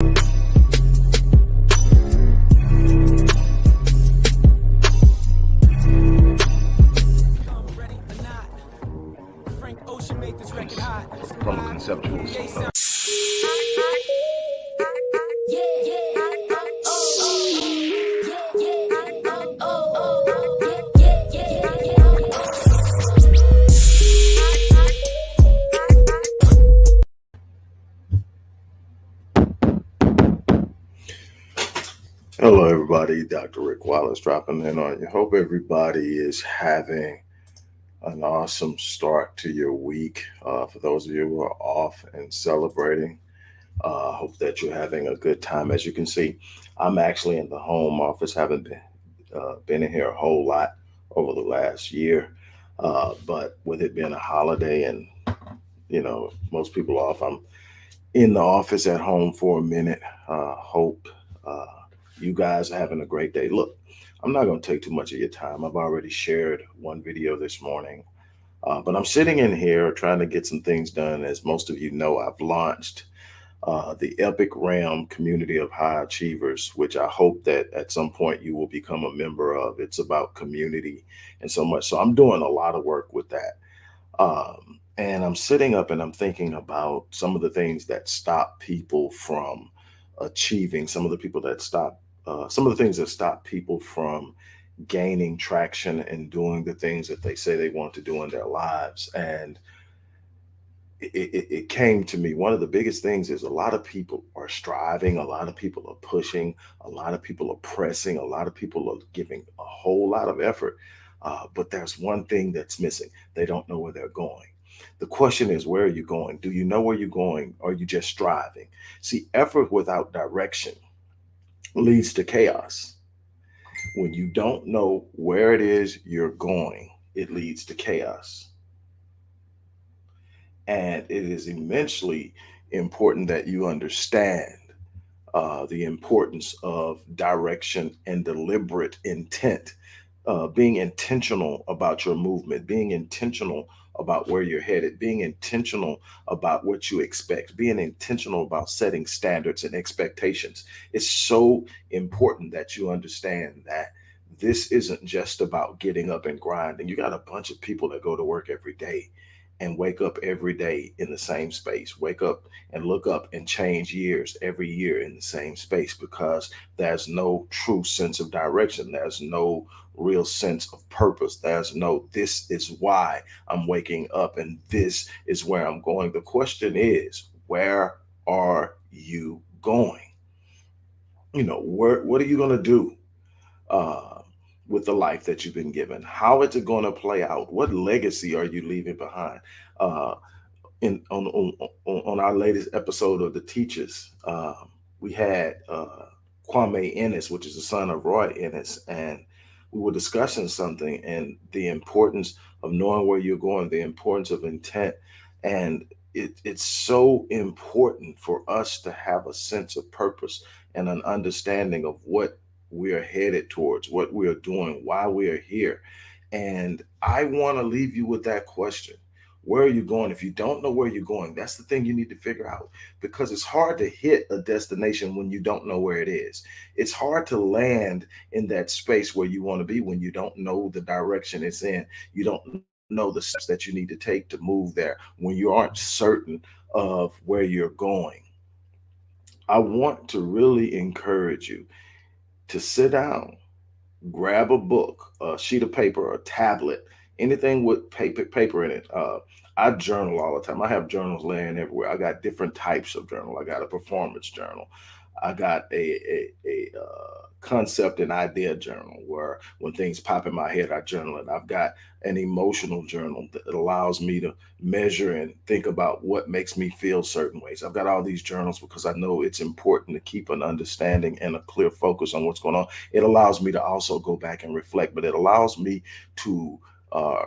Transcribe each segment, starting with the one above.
From a conceptual Hello, everybody. Dr. Rick Wallace dropping in on you. Hope everybody is having an awesome start to your week. For those of you who are off and celebrating, hope that you're having a good time. As you can see, I'm actually in the home office. Haven't been in here a whole lot over the last year, but with it being a holiday and most people off, I'm in the office at home for a minute. Hope you guys are having a great day. Look, I'm not going to take too much of your time. I've already shared one video this morning, but I'm sitting in here trying to get some things done. As most of you know, I've launched the Epic Realm Community of High Achievers, which I hope that at some point you will become a member of. It's about community and so much. So I'm doing a lot of work with that. And I'm sitting up and I'm thinking about some of the things that stop people from achieving, some of the things that stop people from gaining traction and doing the things that they say they want to do in their lives. And it came to me, one of the biggest things is a lot of people are striving, a lot of people are pushing, a lot of people are pressing, a lot of people are giving a whole lot of effort. But there's one thing that's missing. They don't know where they're going. The question is, where are you going? Do you know where you're going? Or are you just striving? See, effort without direction leads to chaos. When you don't know where it is you're going, it leads to chaos. And it is immensely important that you understand the importance of direction and deliberate intent, being intentional about your movement, being intentional about where you're headed, being intentional about what you expect, being intentional about setting standards and expectations. It's so important that you understand that this isn't just about getting up and grinding. You got a bunch of people that go to work every day and wake up every day in the same space, wake up and look up and change years every year in the same space, because there's no true sense of direction. There's no real sense of purpose. There's no, this is why I'm waking up and this is where I'm going. The question is, where are you going? What are you going to do with the life that you've been given? How is it going to play out? What legacy are you leaving behind? On our latest episode of The Teachers, we had Kwame Ennis, which is the son of Roy Ennis, and we were discussing something and the importance of knowing where you're going, the importance of intent. And it's so important for us to have a sense of purpose and an understanding of what we are headed towards, what we are doing, why we are here. And I want to leave you with that question. Where are you going? If you don't know where you're going, that's the thing you need to figure out, because it's hard to hit a destination when you don't know where it is. It's hard to land in that space where you want to be when you don't know the direction it's in. You don't know the steps that you need to take to move there, when you aren't certain of where you're going. I want to really encourage you to sit down, grab a book, a sheet of paper, a tablet, anything with paper in it. I journal all the time. I have journals laying everywhere. I got different types of journal. I got a performance journal. I got a concept and idea journal, where when things pop in my head, I journal it. I've got an emotional journal that allows me to measure and think about what makes me feel certain ways. I've got all these journals because I know it's important to keep an understanding and a clear focus on what's going on. It allows me to also go back and reflect, but it allows me to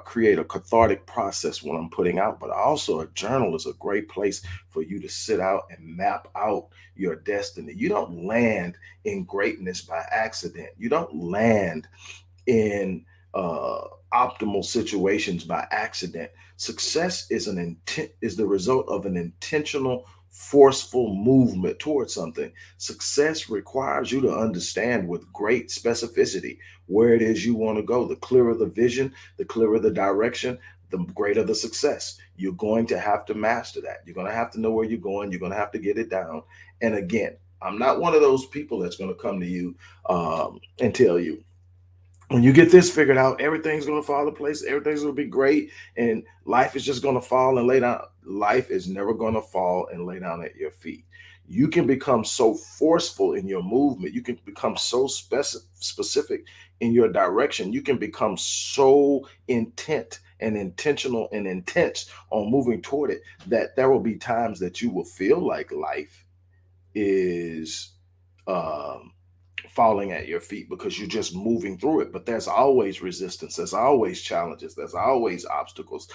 create a cathartic process when I'm putting out. But also, a journal is a great place for you to sit out and map out your destiny. You don't land in greatness by accident. You don't land in optimal situations by accident. Success is the result of an intentional forceful movement towards something. Success requires you to understand with great specificity where it is you want to go. The clearer the vision, the clearer the direction, the greater the success. You're going to have to master that. You're going to have to know where you're going. You're going to have to get it down. And again, I'm not one of those people that's going to come to you and tell you, when you get this figured out, everything's going to fall into place. Everything's going to be great. And life is just going to fall and lay down. Life is never going to fall and lay down at your feet. You can become so forceful in your movement. You can become so specific in your direction. You can become so intent and intentional and intense on moving toward it that there will be times that you will feel like life is um, falling at your feet because you're just moving through it. But there's always resistance, there's always challenges, there's always obstacles.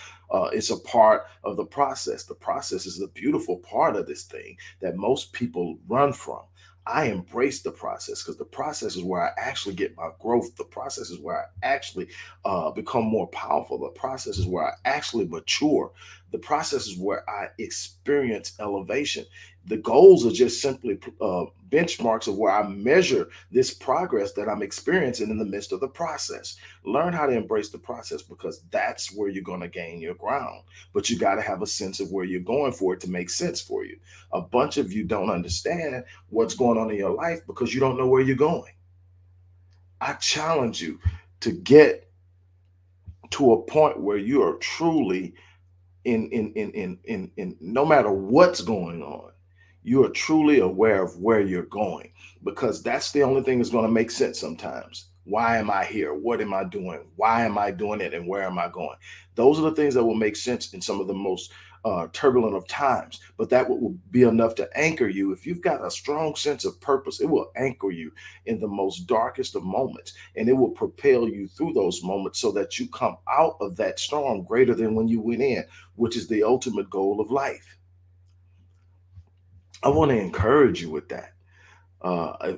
It's a part of the process. The process is the beautiful part of this thing that most people run from. I embrace the process because the process is where I actually get my growth. The process is where I actually become more powerful. The process is where I actually mature. The process is where I experience elevation. The goals are just simply benchmarks of where I measure this progress that I'm experiencing in the midst of the process. Learn how to embrace the process because that's where you're going to gain your ground. But you got to have a sense of where you're going for it to make sense for you. A bunch of you don't understand what's going on in your life because you don't know where you're going. I challenge you to get to a point where you are truly in no matter what's going on, you are truly aware of where you're going because that's the only thing that's going to make sense sometimes. Why am I here? What am I doing? Why am I doing it? And where am I going? Those are the things that will make sense in some of the most turbulent of times. But that will be enough to anchor you. If you've got a strong sense of purpose, it will anchor you in the most darkest of moments and it will propel you through those moments so that you come out of that storm greater than when you went in, which is the ultimate goal of life. I want to encourage you with that.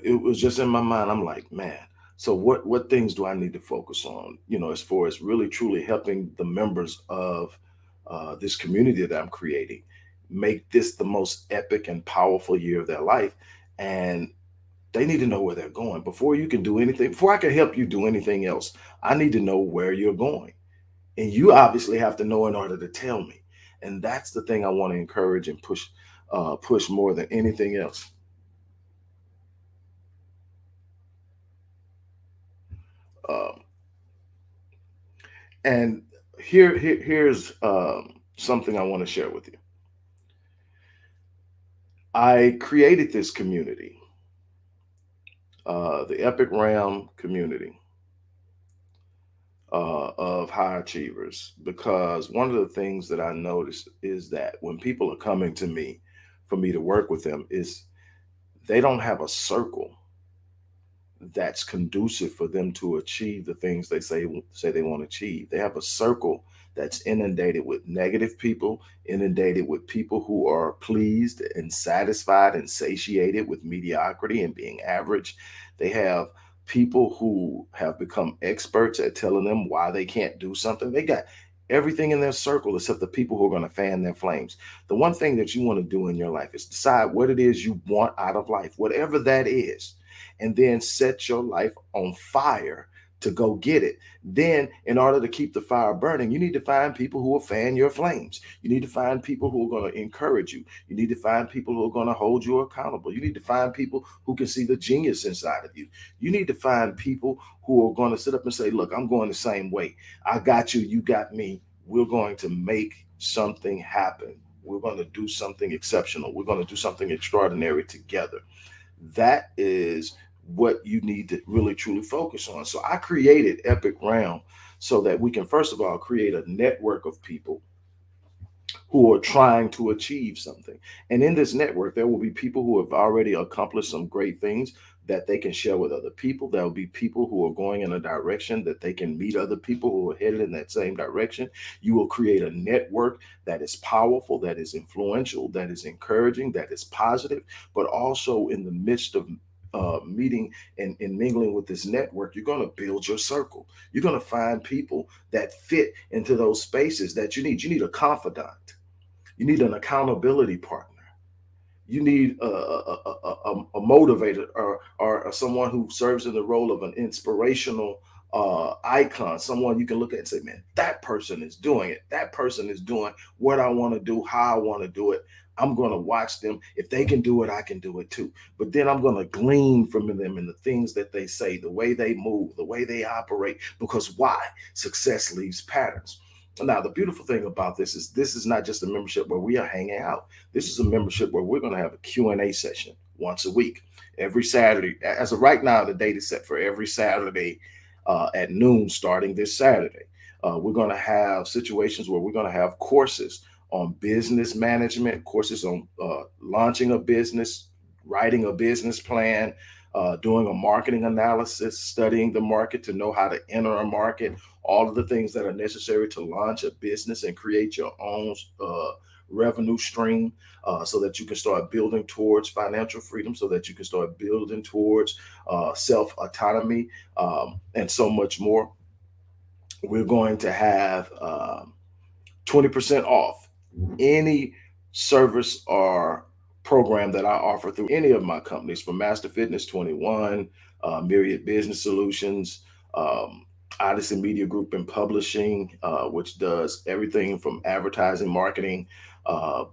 It was just in my mind. I'm like, man. So what things do I need to focus on? As far as really truly helping the members of this community that I'm creating make this the most epic and powerful year of their life, and they need to know where they're going before you can do anything. Before I can help you do anything else, I need to know where you're going, and you obviously have to know in order to tell me. And that's the thing I want to encourage and push more than anything else. Um, and here's something I want to share with you. I created this community, the Epic Realm community of high achievers, because one of the things that I noticed is that when people are coming to me for me to work with them, is they don't have a circle that's conducive for them to achieve the things they say they want to achieve. They have a circle that's inundated with negative people, inundated with people who are pleased and satisfied and satiated with mediocrity and being average. They have people who have become experts at telling them why they can't do something. They got everything in their circle except the people who are going to fan their flames. The one thing that you want to do in your life is decide what it is you want out of life, whatever that is, and then set your life on fire to go get it. Then, in order to keep the fire burning, you need to find people who will fan your flames. You need to find people who are going to encourage you. You need to find people who are going to hold you accountable. You need to find people who can see the genius inside of you. You need to find people who are going to sit up and say, look, I'm going the same way. I got you. You got me. We're going to make something happen. We're going to do something exceptional. We're going to do something extraordinary together. That is what you need to really truly focus on. So I created Epic Realm so that we can first of all create a network of people who are trying to achieve something. And in this network, there will be people who have already accomplished some great things that they can share with other people. There will be people who are going in a direction that they can meet other people who are headed in that same direction. You will create a network that is powerful, that is influential, that is encouraging, that is positive, but also in the midst of meeting and mingling with this network, you're going to build your circle. You're going to find people that fit into those spaces that you need. You need a confidant. You need an accountability partner. You need a motivator, or someone who serves in the role of an inspirational icon, someone you can look at and say, man, that person is doing it. That person is doing what I want to do, how I want to do it. I'm going to watch them. If they can do it, I can do it too. But then I'm going to glean from them and the things that they say, the way they move, the way they operate, because why? Success leaves patterns. Now, the beautiful thing about this is not just a membership where we are hanging out. This is a membership where we're going to have a Q&A session once a week, every Saturday. As of right now, the date is set for every Saturday at noon starting this Saturday. We're going to have situations where we're going to have courses on business management, courses on launching a business, writing a business plan, doing a marketing analysis, studying the market to know how to enter a market, all of the things that are necessary to launch a business and create your own revenue stream, so that you can start building towards financial freedom, so that you can start building towards self autonomy, and so much more. We're going to have 20% off any service or program that I offer through any of my companies, from Master Fitness 21, Myriad Business Solutions, Odyssey Media Group and Publishing, which does everything from advertising, marketing,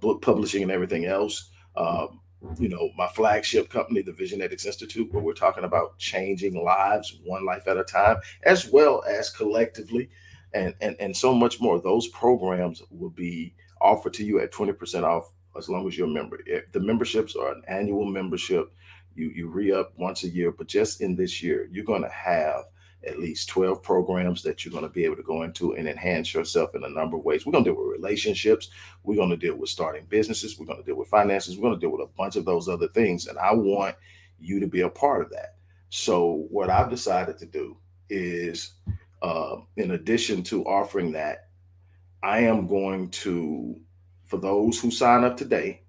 book publishing, and everything else. My flagship company, the Visionetics Institute, where we're talking about changing lives one life at a time, as well as collectively, and so much more. Those programs will be offered to you at 20% off as long as you're a member. The memberships are an annual membership. You re-up once a year, but just in this year, you're going to have at least 12 programs that you're going to be able to go into and enhance yourself in a number of ways. We're going to deal with relationships. We're going to deal with starting businesses. We're going to deal with finances. We're going to deal with a bunch of those other things. And I want you to be a part of that. So what I've decided to do is, in addition to offering that, I am going to, for those who sign up today,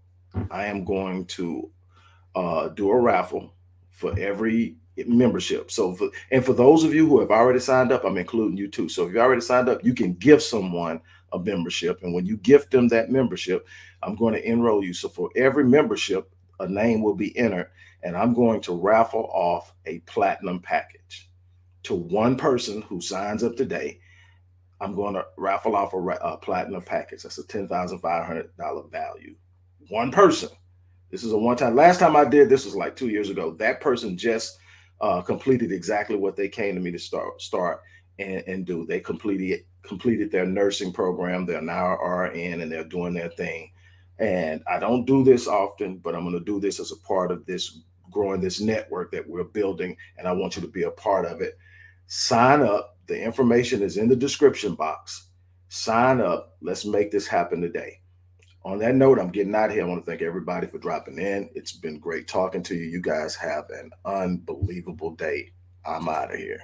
I am going to do a raffle for every membership. For those of you who have already signed up, I'm including you too. So if you already signed up, you can give someone a membership, and when you gift them that membership, I'm going to enroll you. So for every membership, a name will be entered, and I'm going to raffle off a platinum package to one person who signs up today. I'm going to raffle off a platinum package. That's a $10,500 value. One person. This is a one time. Last time I did this was like 2 years ago. That person just completed exactly what they came to me to start and do. They completed their nursing program. They're now RN and they're doing their thing. And I don't do this often, but I'm going to do this as a part of this growing this network that we're building, and I want you to be a part of it. Sign up. The information is in the description box. Sign up. Let's make this happen today. On that note, I'm getting out of here. I want to thank everybody for dropping in. It's been great talking to you. You guys have an unbelievable day. I'm out of here.